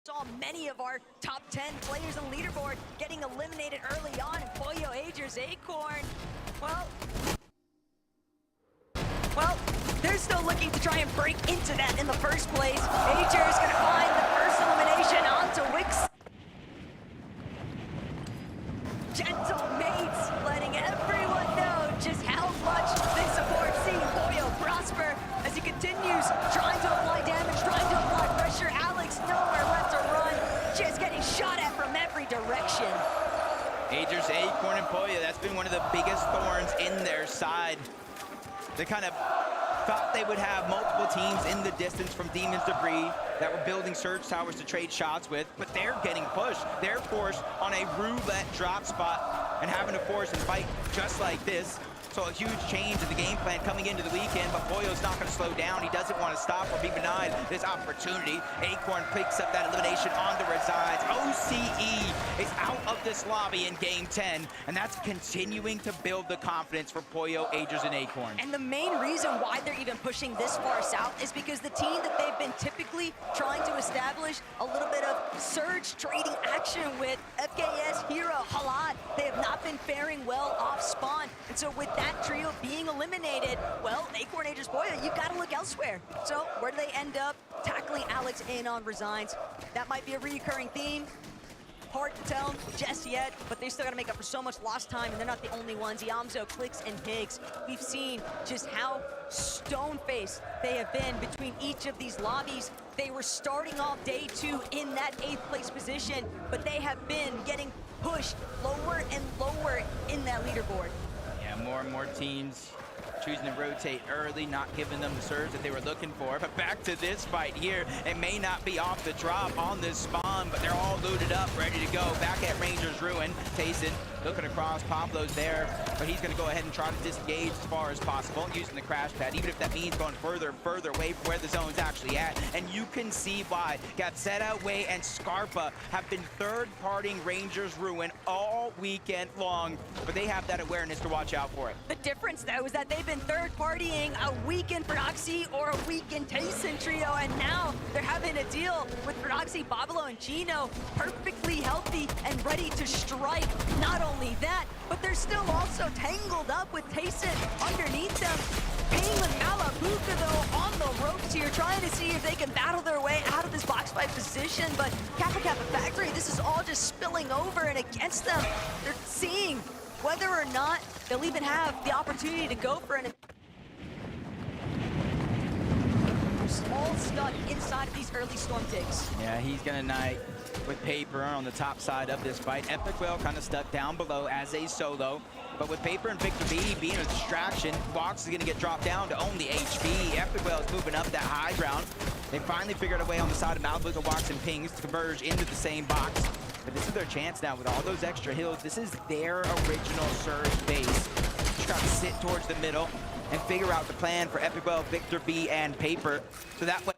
Saw many of our top 10 players on the leaderboard getting eliminated early on, and Pollo, Agers, Acorn, well, they're still looking to try and break into that in the first place. Agers gonna find the first elimination onto Wix. Gentle mates letting everyone know just how much they support seeing Pollo prosper as he continues trying to apply damage, trying to apply pressure. Alex nowhere left to run, just getting shot at from every direction. Agers, Acorn, and Pollo, that's been one of the biggest thorns in their side. They kind of thought they would have multiple teams in the distance from Demon's Debris that were building surge towers to trade shots with, but they're getting pushed. They're forced on a roulette drop spot and having to force and fight just like this. So a huge change in the game plan coming into the weekend, but Pollo's not going to slow down. He doesn't want to stop or be denied this opportunity. Acorn picks up that elimination on the Resigns. OCE is out of this lobby in Game 10, and that's continuing to build the confidence for Pollo, Agers, and Acorn. And the main reason why they're even pushing this far south is because the team that they've been typically trying to establish a little bit of surge trading action with, FKS, Hero, Halad, they have not been faring well off spawn. And so with that trio being eliminated, well, Acorn, Agers, Pollo, you've got to look elsewhere. So where do they end up? Tackling Alex in on Resigns. That might be a recurring theme. Hard to tell just yet, but they still got to make up for so much lost time, and they're not the only ones. Yamzo, Clicks, and Higgs. We've seen just how stone-faced they have been between each of these lobbies. They were starting off day 2 in that 8th place position, but they have been getting pushed lower and lower in that leaderboard. Yeah, more and more teams choosing to rotate early, not giving them the surge that they were looking for. But back to this fight here, it may not be off the drop on this spawn, but they're all looted up, ready to go. Back at Ranger's Ruin, Tayson looking across, Pablo's there, but he's gonna go ahead and try to disengage as far as possible, using the crash pad, even if that means going further and further away from where the zone's actually at. And you can see why Gazzetta, Way, and Scarpa have been third-partying Ranger's Ruin all weekend long, but they have that awareness to watch out for it. The difference, though, is that they've been third-partying a weekend Proxy or a weekend Tayson trio, and now they're having to deal with Proxy, Pablo, and Gino perfectly healthy and ready to strike. Not only that, but they're still also tangled up with Tayson underneath them. Paying with Malabuka, though, on the ropes here, trying to see if they can battle their way out of this box fight position, but Kappa Kappa Factory, this is all just spilling over and against them. They're seeing whether or not they'll even have the opportunity to go for an... all stuck inside of these early storm ticks. Yeah, he's gonna knight with Paper on the top side of this fight. Epic Whale kind of stuck down below as a solo, but with Paper and Victor B being a distraction, Walks is gonna get dropped down to only HP. Epic Whale is moving up that high ground. They finally figured a way on the side of Malibuca, walks and pings to converge into the same box. But this is their chance now with all those extra hills. This is their original surge base. Just got to sit towards the middle and figure out the plan for Epic Well, Victor B, and Paper. So that way,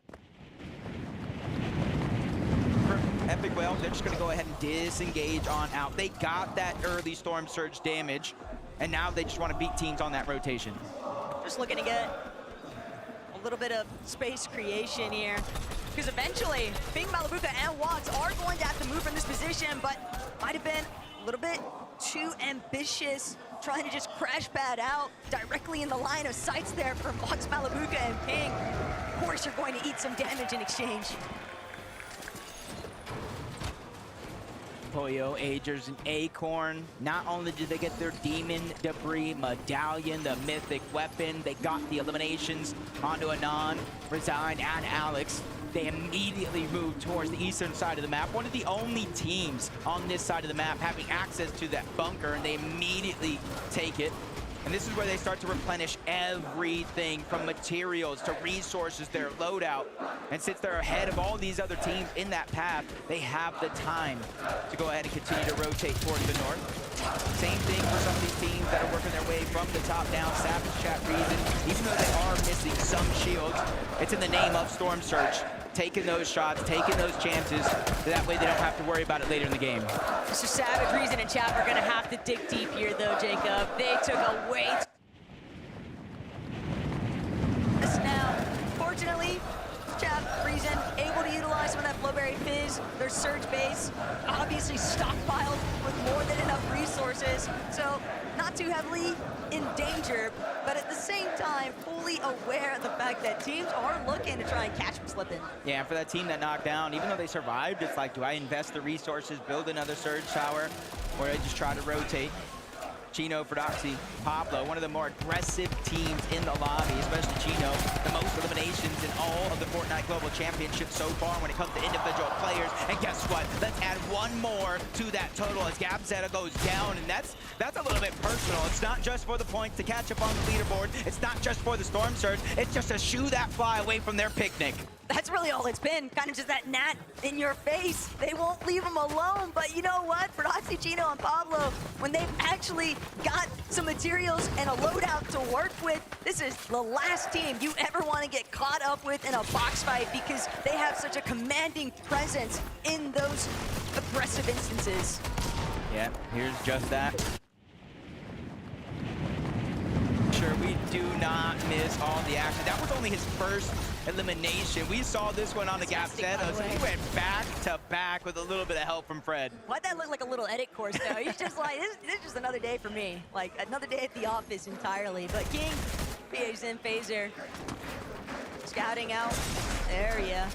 for Epic Well, they're just going to go ahead and disengage on out. They got that early Storm Surge damage, and now they just want to beat teams on that rotation. Just looking to get a little bit of space creation here. Because eventually, Bing, Malibuca, and Wox are going to have to move from this position, but might have been a little bit too ambitious, trying to just crash pad out directly in the line of sights there for Wox, Malibuca, and Ping. Of course, you're going to eat some damage in exchange. Pollo, Agers, and Acorn. Not only did they get their Demon Debris Medallion, the mythic weapon, they got the eliminations onto Anon, Resign, and Alex. They immediately moved towards the eastern side of the map. One of the only teams on this side of the map having access to that bunker, and they immediately take it. And this is where they start to replenish everything from materials to resources, their loadout. And since they're ahead of all these other teams in that path, they have the time to go ahead and continue to rotate towards the north. Same thing for some of these teams that are working their way from the top down. Savage Chat reason, even though they are missing some shields, it's in the name of Storm Surge. Taking those shots, taking those chances, so that way they don't have to worry about it later in the game. Mr. Savage, Reason, and Chap are gonna have to dig deep here though, Jacob. They took a way now. Fortunately, Chap, Reason, able to utilize some of that Flowberry Fizz, their surge base, obviously stockpiled with more than enough resources, so not too heavily in danger, but at the same time, fully aware of the fact that teams are looking to try and catch them slipping. Yeah, for that team that knocked down, even though they survived, it's like, do I invest the resources, build another surge tower, or I just try to rotate? Chino, Fordoxy, Pablo, one of the more aggressive teams in the lobby, especially Chino, the most eliminations in all of the Fortnite Global Championship so far when it comes to individual players. And guess what? Let's add one more to that total as Gabzetta goes down, and that's a little bit personal. It's not just for the points to catch up on the leaderboard. It's not just for the Storm Surge. It's just to shoo that fly away from their picnic. That's really all it's been, kind of just that gnat in your face. They won't leave them alone, but you know what? For Fordoxy, Chino, and Pablo, when they've actually got some materials and a loadout to work with, this is the last team you ever want to get caught up with in a box fight because they have such a commanding presence in those aggressive instances. Yeah, here's just that. Sure, we do not miss all the action. That was only his first elimination. We saw this one on the Gabzetta, so he went back to back with a little bit of help from Fred. Why'd that look like a little edit course, though? He's just like, this is just another day for me. Like, another day at the office entirely. But King, PA's in, Phaser, scouting out area.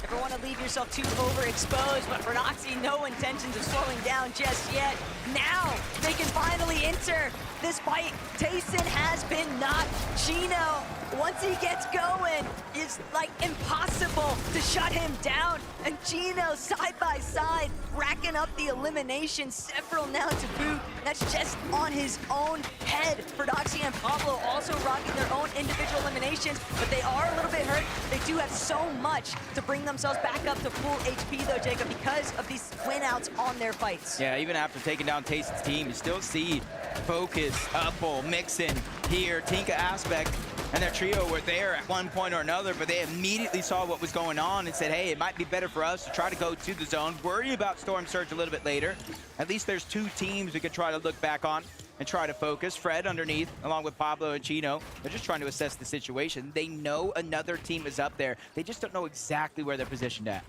Never want to leave yourself too overexposed, but for Noxy, no intentions of slowing down just yet. Now, they can finally enter this fight. Tayson has been knocked. Chino, once he gets going, it's like impossible to shut him down. And Chino, side by side, racking up the eliminations, several now to boot. That's just on his own head. Fordoxy and Pablo also rocking their own individual eliminations, but they are a little bit hurt. They do have so much to bring themselves back up to full HP though, Jacob, because of these win outs on their fights. Yeah, even after taking down Tayson's team, you still see Focus, Upple, Mixon, here, Tinka Aspect, and their trio were there at one point or another, but they immediately saw what was going on and said, hey, it might be better for us to try to go to the zone, worry about Storm Surge a little bit later. At least there's two teams we could try to look back on and try to focus. Fred underneath, along with Pablo and Chino, they're just trying to assess the situation. They know another team is up there. They just don't know exactly where they're positioned at.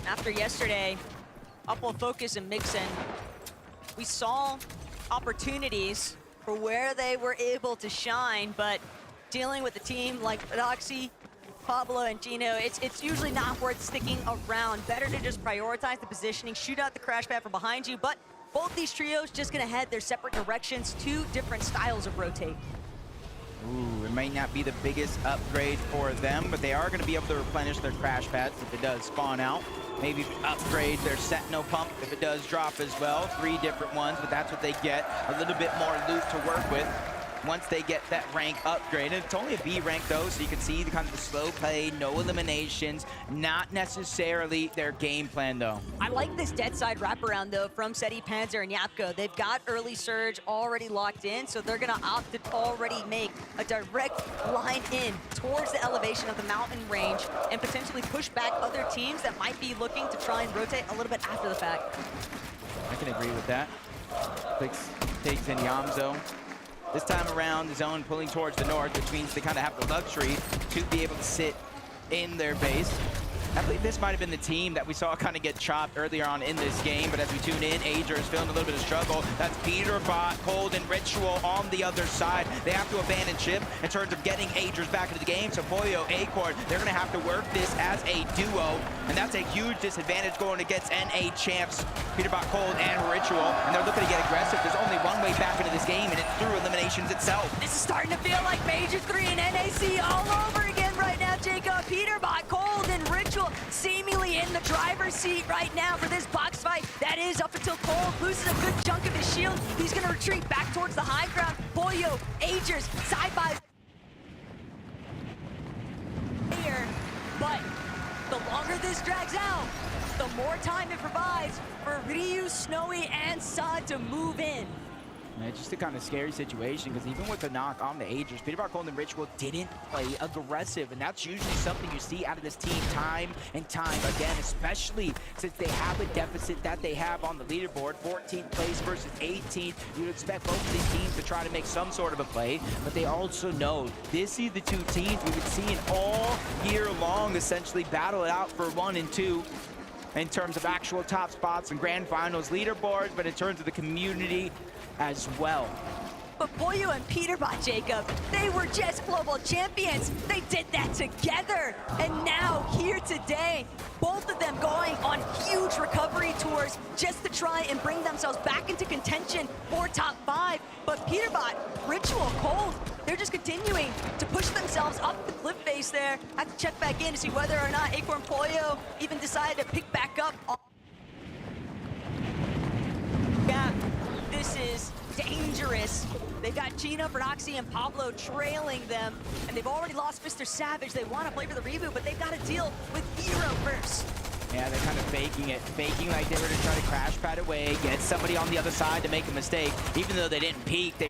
After yesterday, Upple, Focus, and Mixon, we saw opportunities for where they were able to shine, but dealing with a team like Fordoxy, Pablo, and Chino, it's usually not worth sticking around. Better to just prioritize the positioning, shoot out the crash pad from behind you, but both these trios just gonna head their separate directions, two different styles of rotate. Ooh, it might not be the biggest upgrade for them, but they are going to be able to replenish their crash pads if it does spawn out. Maybe upgrade their Sentinel pump if it does drop as well. 3 different ones, but that's what they get. A little bit more loot to work with. once they get that rank upgrade. And it's only a B rank though, so you can see the kind of the slow play, no eliminations, not necessarily their game plan though. I like this dead side wraparound though from Seti, Panzer, and Yapko. They've got early surge already locked in, so they're gonna opt to already make a direct line in towards the elevation of the mountain range and potentially push back other teams that might be looking to try and rotate a little bit after the fact. I can agree with that. Takes in Yamzo. This time around, the zone pulling towards the north, which means they kind of have the luxury to be able to sit in their base. I believe this might have been the team that we saw kind of get chopped earlier on in this game, but as we tune in, Ager is feeling a little bit of struggle. That's Peterbot, Cold, and Ritual on the other side. They have to abandon ship in terms of getting Agers back into the game, so Pollo, Acorn, they're going to have to work this as a duo, and that's a huge disadvantage going against NA champs, Peterbot, Cold, and Ritual, and they're looking to get aggressive. There's only one way back into this game, and it's through eliminations itself. This is starting to feel like Major 3 and NAC all over again right now, Jacob. Peterbot, Cold, and Ritual seemingly in the driver's seat right now for this box fight. That is up until Cold loses a good chunk of his shield. He's going to retreat back towards the high ground. Pollo, Agers, side by here. But the longer this drags out, the more time it provides for Ryu, Snowy, and Saad to move in. It's just a kind of scary situation because even with the knock on the Agers, Peterbot, Cold, and Ritual didn't play aggressive, and that's usually something you see out of this team time and time again, especially since they have a deficit that they have on the leaderboard, 14th place versus 18th. You'd expect both of these teams to try to make some sort of a play, but they also know this is the two teams we've been seeing all year long essentially battle it out for 1 and 2. In terms of actual top spots and grand finals leaderboards, but in terms of the community as well. But Pollo and Peterbot, Jacob, they were just global champions. They did that together. And now, here today, both of them going on huge recovery tours just to try and bring themselves back into contention for top 5. But Peterbot, Ritual, Cold, they're just continuing to push themselves up the cliff face there. I have to check back in to see whether or not Acorn Pollo even decided to pick back up. Yeah, this is dangerous. They've got Gina, Proxy, and Pablo trailing them, and they've already lost Mr. Savage. They want to play for the reboot, but they've got to deal with Hero first. Yeah, they're kind of faking it. Faking like they were to try to crash pad away, get somebody on the other side to make a mistake. Even though they didn't peek, they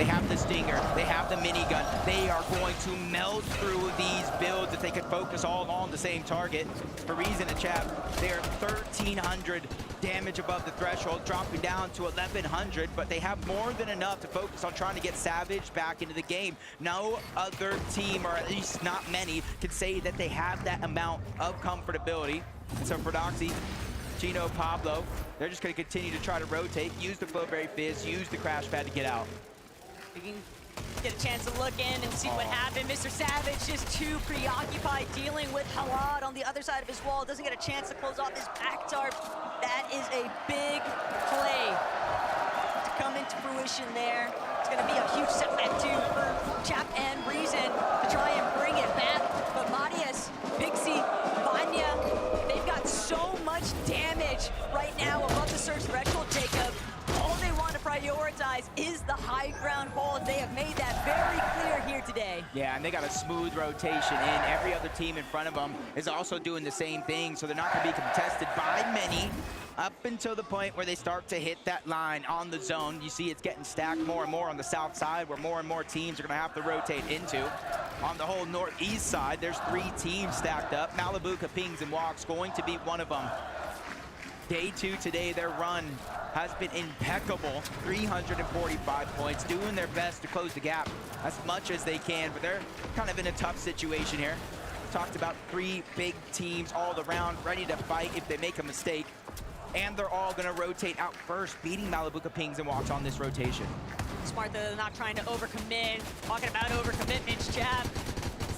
have the Stinger, they have the minigun. They are going to melt through these builds if they could focus all on the same target. For reason in chat, they are 1,300 damage above the threshold, dropping down to 1,100, but they have more than enough to focus on trying to get Savage back into the game. No other team, or at least not many, can say that they have that amount of comfortability. And so for Doxy, Gino, Pablo, they're just going to continue to try to rotate, use the Flowberry Fizz, use the crash pad to get out. We can get a chance to look in and see what happened. Mr. Savage just too preoccupied dealing with Halad on the other side of his wall. Doesn't get a chance to close off his back tarp. That is a big play to come into fruition there. It's going to be a huge setback too for Chap and Reason to try and bring it back. But Matias, Pixie, Vanya, they've got so much damage right now above the surge threshold, Jacob. All they want to prioritize is the high ground hold. They have made that very clear here today. Yeah, and they got a smooth rotation in. Every other team in front of them is also doing the same thing, so they're not going to be contested by many up until the point where they start to hit that line on the zone. You see it's getting stacked more and more on the south side, where more and more teams are going to have to rotate into. On the whole northeast side, there's 3 teams stacked up. Malibu, Pings, and Walks going to be one of them. Day 2 today, their run has been impeccable. 345 points, doing their best to close the gap as much as they can, but they're kind of in a tough situation here. Talked about 3 big teams all around, ready to fight if they make a mistake. And they're all gonna rotate out first, beating Malibu, Pings, and Walks on this rotation. Smart that they're not trying to overcommit. Talking about overcommitments, Chap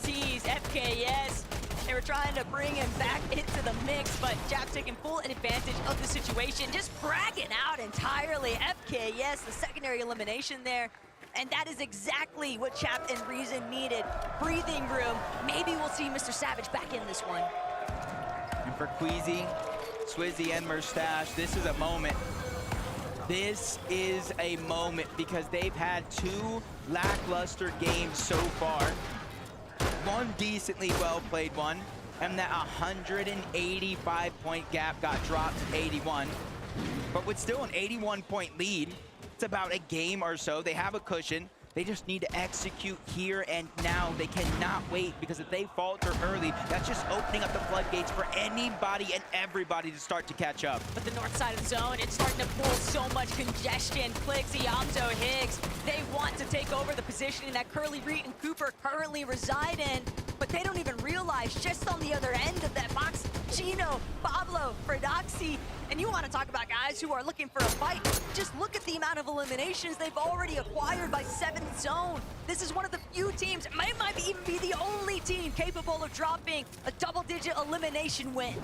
sees FKS. They were trying to bring him back into the mix, but Jap taking full advantage of the situation, just bragging out entirely. FKS, the secondary elimination there. And that is exactly what Chap and Reason needed. Breathing room. Maybe we'll see Mr. Savage back in this one. And for Queasy, Swizzy, and Mustache, this is a moment This is a moment because they've had 2 lackluster games so far. One decently well-played one, and that 185-point gap got dropped to 81. But with still an 81-point lead, it's about a game or so. They have a cushion. They just need to execute here and now. They cannot wait, because if they falter early, that's just opening up the floodgates for anybody and everybody to start to catch up. But the north side of the zone, it's starting to pull so much congestion. Clicks, Iamzo, Higgs, they want to take over the positioning that Curly, Reed, and Cooper currently reside in, but they don't even realize just on the other end of that box, Chino, Pablo, Fredoxy, and you want to talk about guys who are looking for a fight. Just look at the amount of eliminations they've already acquired by 7th zone. This is one of the few teams, might even be the only team capable of dropping a double-digit elimination win.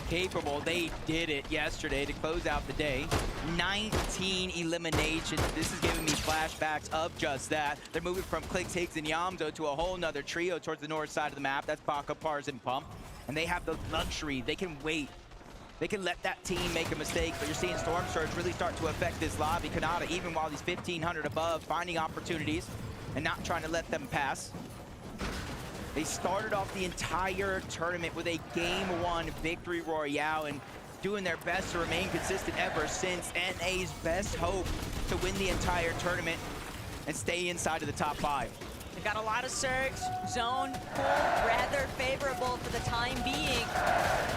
Capable, they did it yesterday to close out the day. 19 eliminations. This is giving me flashbacks of just that. They're moving from Clicks, Higgs, and Iamzo to a whole nother trio towards the north side of the map. That's Baka, Pars, and Pump. And they have the luxury. They can wait. They can let that team make a mistake, but you're seeing Storm Surge really start to affect this lobby. Kanata, even while he's 1,500 above, finding opportunities and not trying to let them pass. They started off the entire tournament with a Game 1 victory royale and doing their best to remain consistent ever since. NA's best hope to win the entire tournament and stay inside of the top 5. They've got a lot of Surge, zone, pull, rather favorable for the time being.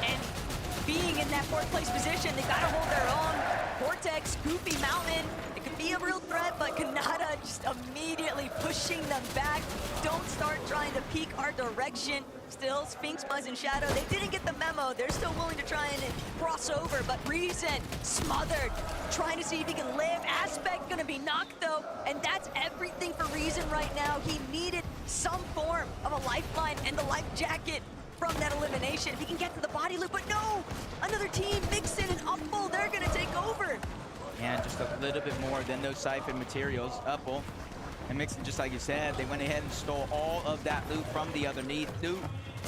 And being in that 4th place position, they gotta hold their own. Vortex, Goofy Mountain, it could be a real threat, but Kanata just immediately pushing them back. Don't start trying to peek our direction. Still, Sphinx, Buzz, and Shadow, they didn't get the memo. They're still willing to try and cross over, but Reason smothered, trying to see if he can live. Aspect gonna be knocked though, and that's everything for Reason right now. He needed some form of a lifeline and the life jacket from that elimination. If he can get to the body loop, but no! Another team, Mixin and Upbull, they're gonna take over. Yeah, just a little bit more than those siphon materials. Upbull and Mixin, just like you said, they went ahead and stole all of that loot from the other loot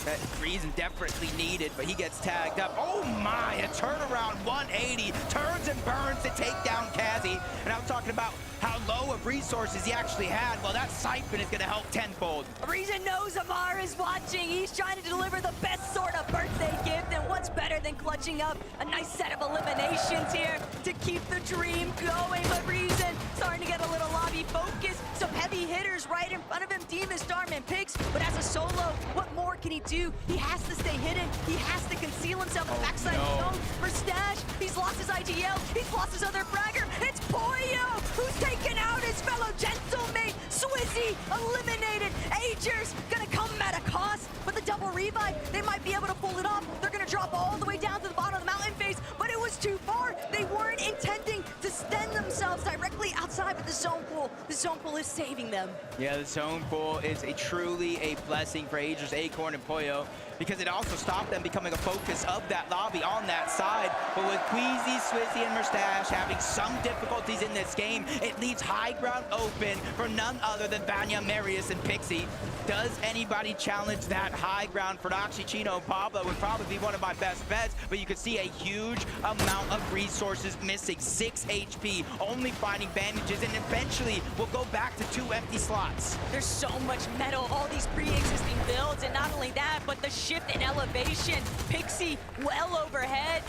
that Reason desperately needed, but he gets tagged up. Oh my, a turnaround 180, turns and burns to take down Kazi. And I was talking about how low of resources he actually had. Well, that siphon is gonna help tenfold. Reason knows Amar is watching. He's trying to deliver the best sort of birthday gift, and what's better than clutching up a nice set of eliminations here to keep the dream going. But Reason starting to get a little lobby focus. Some heavy hitters right in front of him, Demon, Starman, Pix, but as a solo, what more can he do? He has to stay hidden. He has to conceal himself. The backside zone for Stash. He's lost his ITL. He's lost his other fragger. It's Poyo who's taken out his fellow gentlemate. Swizzy eliminated. Agers gonna come at a cost, but the double revive, they might be able to pull it off. They're gonna drop all the way down to the bottom of the mountain face, but it was too far. They weren't intending to stand themselves directly outside of the zone pool. The zone pool is saving them. Yeah, the zone pool is truly a blessing for Agers, Acorn, and Poyo, because it also stopped them becoming a focus of that lobby on that side. But with Queasy, Swizzy, and Mustache having some difficulties in this game, it leaves high ground open for none other than Vanya, Marius, and Pixie. Does anybody challenge that high ground? Fredoxy, Chino, and Pablo would probably be one of my best bets, but you can see a huge amount of resources missing. 6 HP, only finding bandages, and eventually we'll go back to 2 empty slots. There's so much metal, all these pre-existing builds, and not only that, but the shift in elevation. Pixie well overhead.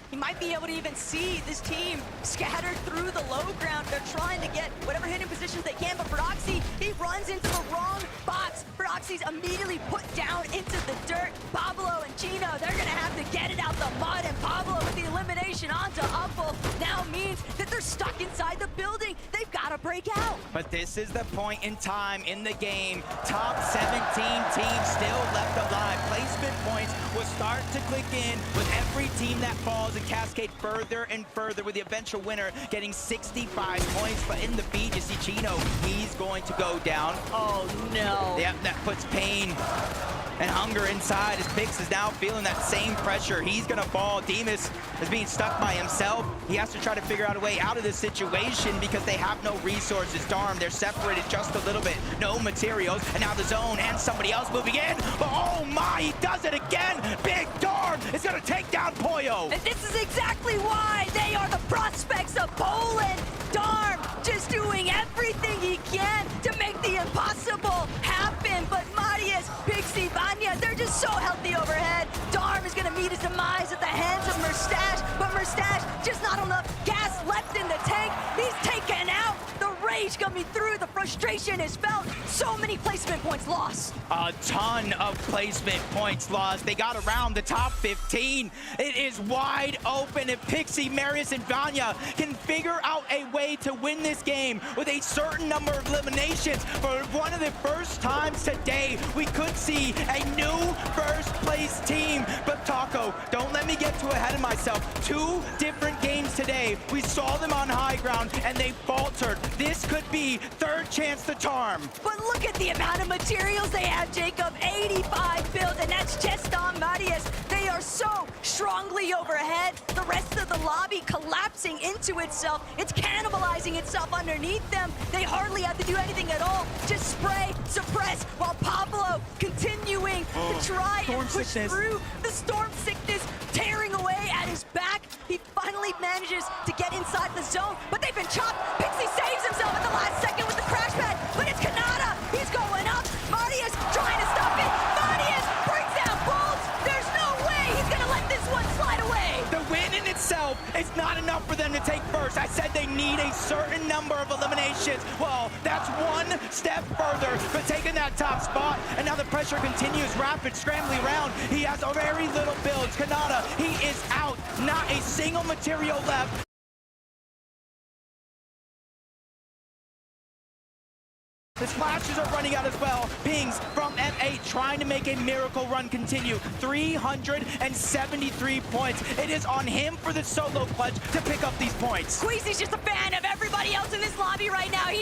He might be able to even see this team scattered through the low ground. They're trying to get whatever hidden positions they can, but Fredoxy, he runs into the wrong box. Fredoxy's immediately put down into the dirt. Pablo and Chino, they're gonna have to get it out the mud, and Pablo with the elimination onto Upbull now means that they're stuck inside the building. They've gotta break out. But this is the point in time in the game. Top 17 teams still left alive. Placement points will start to click in with every team that falls and cascade further and further, with the eventual winner getting 65 points. But in the feed, you see Chino, he's going to go down. Oh no. Yep, that puts pain and hunger inside as Pix is now feeling that same pressure. He's gonna fall. Demus is being stuck by himself. He has to try to figure out a way out of this situation because they have no resources. Darn, they're separated just a little bit. No materials, and now the zone and somebody else moving in. But oh my, he does it again. Big Darn is gonna take down Poyo. And this is exactly why they are the prospects of Poyo. not enough gas left in the tank. He's taken out. The rage coming through. The frustration is felt. So many placement points lost. A ton of placement points lost. They got around the top 15. It is wide open if Pixie, Marius, and Vanya can figure out a way to win this game with a certain number of eliminations. For one of the first times today, we could see a new first place team. But Taco, don't let me get too ahead of myself. 2 different games today. We saw them on high ground and they faltered. This could be third chance to charm. But look at the amount of materials they have, Jacob. 85 builds, and that's just on Marius. They are so strongly overhead. The rest of the lobby collapsing into itself. It's cannibalizing itself underneath them. They hardly have to do anything at all. Just spray, suppress, while Pablo continuing to try and push through the storm sickness, tearing away at his back. He finally manages to get inside the zone, but they've been chopped. Pixie saves himself at the last second with the crash pad, but it's Kanata. He's going up. Marius trying to stop it. Marius brings down Bolts. There's no way he's going to let this one slide away. The win in itself is not enough for them to take first. I said they need a certain number of eliminations. Well, that's one step further for taking that top spot. And now the pressure continues. Rapid scrambling around. He has very little builds. Kanata, he is out. Not a single material left. The splashes are running out as well. Pings from F8 trying to make a miracle run continue. 373 points. It is on him for the solo clutch to pick up these points. Queasy's just a fan of everybody else in this lobby right now. He